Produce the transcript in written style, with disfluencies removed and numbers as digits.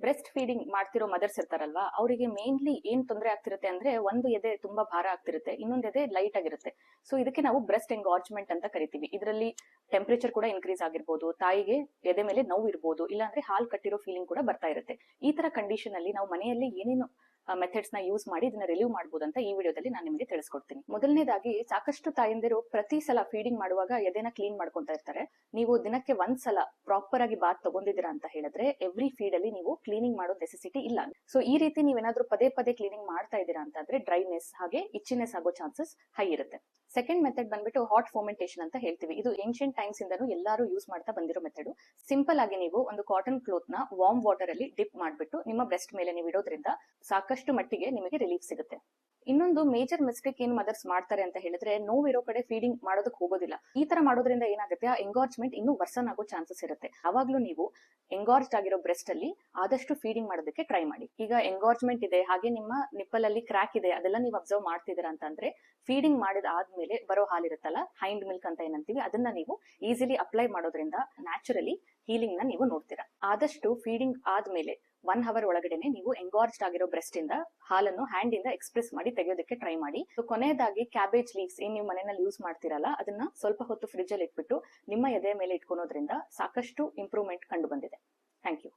Breast feeding ಮಾಡ್ತಿರೋ mother's ಇರ್ತಾರಲ್ವಾ, ಅವರಿಗೆ mainly ಏನ್ ತೊಂದರೆ ಆಗ್ತಿರುತ್ತೆ ಅಂದ್ರೆ, ಒಂದು ಎದೆ ತುಂಬಾ ಭಾರ ಆಗ್ತಿರುತ್ತೆ, ಇನ್ನೊಂದು ಎದೆ ಲೈಟ್ ಆಗಿರುತ್ತೆ. ಸೊ ಇದಕ್ಕೆ ನಾವು ಬ್ರೆಸ್ಟ್ ಎಂಗಾರ್ಜ್ಮೆಂಟ್ ಅಂತ ಕರಿತೀವಿ. ಇದರಲ್ಲಿ ಟೆಂಪರೇಚರ್ ಕೂಡ ಇನ್ಕ್ರೀಸ್ ಆಗಿರ್ಬೋದು, ತಾಯಿಗೆ ಎದೆ ಮೇಲೆ ನೋವು ಇರ್ಬೋದು, ಇಲ್ಲಾಂದ್ರೆ ಹಾಲ್ ಕಟ್ಟಿರೋ ಫೀಲಿಂಗ್ ಕೂಡ ಬರ್ತಾ ಇರುತ್ತೆ. ಈ ತರ ಕಂಡೀಷನ್ ಅಲ್ಲಿ ನಾವು ಮನೆಯಲ್ಲಿ ಏನೇನು ಮೆಥಡ್ಸ್ ನ ಯೂಸ್ ಮಾಡಿ ಇದನ್ನ ರಿಲೀವ್ ಮಾಡಬಹುದು ಅಂತ ಈ ವಿಡಿಯೋದಲ್ಲಿ ನಾನು ನಿಮಗೆ ತಿಳಿಸ್ಕೊಡ್ತೀನಿ. ಮೊದಲನೇದಾಗಿ, ಸಾಕಷ್ಟು ತಾಯಂದಿರು ಪ್ರತಿ ಸಲ ಫೀಡಿಂಗ್ ಮಾಡುವಾಗ ಎದೆನ ಕ್ಲೀನ್ ಮಾಡ್ಕೊಂತಾ ಇರ್ತಾರೆ. ನೀವು ದಿನಕ್ಕೆ ಒಂದ್ಸಲ ಪ್ರಾಪರ್ ಆಗಿ ಬಾತ್ ತಗೊಂಡಿದ್ದೀರಾ ಅಂತ ಹೇಳಿದ್ರೆ ಎವ್ರಿ ಫೀಡ್ ಅಲ್ಲಿ ನೀವು ಕ್ಲೀನಿಂಗ್ ಮಾಡೋ ನೆಸೆಸಿಟಿ ಇಲ್ಲ. ಸೊ ಈ ರೀತಿ ನೀವೇನಾದ್ರೂ ಪದೇ ಪದೇ ಕ್ಲೀನಿಂಗ್ ಮಾಡ್ತಾ ಇದ್ದೀರಾ ಅಂತಂದ್ರೆ ಡ್ರೈನೆಸ್ ಹಾಗೆ ಇಚ್ಚಿನೆಸ್ ಆಗೋ ಚಾನ್ಸಸ್ ಹೈ ಇರುತ್ತೆ. ಸೆಕೆಂಡ್ ಮೆಥಡ್ ಬಂದ್ಬಿಟ್ಟು ಹಾಟ್ ಫೋಮೆಂಟೇಶನ್ ಅಂತ ಹೇಳ್ತೀವಿ. ಇದು ಏನ್ಷಿಯಂಟ್ ಟೈಮ್ಸ್ ಇಂದನೂ ಎಲ್ಲರೂ ಯೂಸ್ ಮಾಡ್ತಾ ಬಂದಿರೋ ಮೆಥಡ್. ಸಿಂಪಲ್ ಆಗಿ ನೀವು ಒಂದು ಕಾಟನ್ ಕ್ಲೋತ್ ನ ವಾರ್ಮ್ ವಾಟರ್ ಅಲ್ಲಿ ಡಿಪ್ ಮಾಡ್ಬಿಟ್ಟು ನಿಮ್ಮ ಬ್ರೆಸ್ಟ್ ಮೇಲೆ ನೀವು ಇಡೋದ್ರಿಂದ ಸಾಕಷ್ಟು ಮಟ್ಟಿಗೆ ನಿಮಗೆ ರಿಲೀಫ್ ಸಿಗುತ್ತೆ. ಇನ್ನೊಂದು ಮೇಜರ್ ಮಿಸ್ಟೇಕ್ ಏನ್ ಮದರ್ಸ್ ಮಾಡ್ತಾರೆ ಅಂತ ಹೇಳಿದ್ರೆ, ನೋವಿರೋ ಕಡೆ ಫೀಡಿಂಗ್ ಮಾಡೋದಕ್ಕೆ ಹೋಗೋದಿಲ್ಲ. ಈ ತರ ಮಾಡೋದ್ರಿಂದ ಏನಾಗುತ್ತೆ, ಆ ಎಂಗಾರ್ಜ್ಮೆಂಟ್ ಇನ್ನೂ ವರ್ಸನ್ ಆಗೋ ಚಾನ್ಸಸ್ ಇರುತ್ತೆ. ಅವಾಗ್ಲೂ ನೀವು ಎಂಗಾರ್ಜ್ಡ್ ಆಗಿರೋ ಬ್ರೆಸ್ಟ್ ಅಲ್ಲಿ ಆದಷ್ಟು ಫೀಡಿಂಗ್ ಮಾಡೋದಕ್ಕೆ ಟ್ರೈ ಮಾಡಿ. ಈಗ ಎಂಗಾರ್ಜ್ಮೆಂಟ್ ಇದೆ, ಹಾಗೆ ನಿಮ್ಮ ನಿಪ್ಪಲ್ ಅಲ್ಲಿ ಕ್ರಾಕ್ ಇದೆ, ಅದೆಲ್ಲ ನೀವು ಅಬ್ಸರ್ವ್ ಮಾಡ್ತಿದ್ದೀರಾ ಅಂತಂದ್ರೆ ಫೀಡಿಂಗ್ ಮಾಡಿದ ಆದ್ಮೇಲೆ ಬರೋ ಹಾಲಿರುತ್ತಲ್ಲ, ಹೈಂಡ್ ಮಿಲ್ಕ್ ಅಂತ ಏನಂತೀವಿ, ಅದನ್ನ ನೀವು ಈಸಿಲಿ ಅಪ್ಲೈ ಮಾಡೋದ್ರಿಂದ ನ್ಯಾಚುರಲಿ ಹೀಲಿಂಗ್ ನ ನೀವು ನೋಡ್ತೀರಾ. ಆದಷ್ಟು ಫೀಡಿಂಗ್ ಆದ್ಮೇಲೆ 1 hour ಒಳಗಡೆನೆ ನೀವು ಎಂಗಾರ್ಜ್ಡ್ ಆಗಿರೋ ಬ್ರೆಸ್ಟ್ ಇಂದ ಹಾಲನ್ನು ಹ್ಯಾಂಡ್ ಇಂದ ಎಕ್ಸ್ಪ್ರೆಸ್ ಮಾಡಿ ತೆಗೆಯೋದಕ್ಕೆ ಟ್ರೈ ಮಾಡಿ. ಕೊನೆಯದಾಗಿ, ಕ್ಯಾಬೇಜ್ ಲೀವ್ಸ್ ಏನ್ ನೀವು ಮನೆಯಲ್ಲಿ ಯೂಸ್ ಮಾಡ್ತೀರಲ್ಲ, ಅದನ್ನ ಸ್ವಲ್ಪ ಹೊತ್ತು ಫ್ರಿಜ್ ಅಲ್ಲಿ ಇಟ್ಬಿಟ್ಟು ನಿಮ್ಮ ಎದೆ ಮೇಲೆ ಇಟ್ಕೊಳೋದ್ರಿಂದ ಸಾಕಷ್ಟು ಇಂಪ್ರೂವ್ಮೆಂಟ್ ಕಂಡು ಬಂದಿದೆ. Thank you.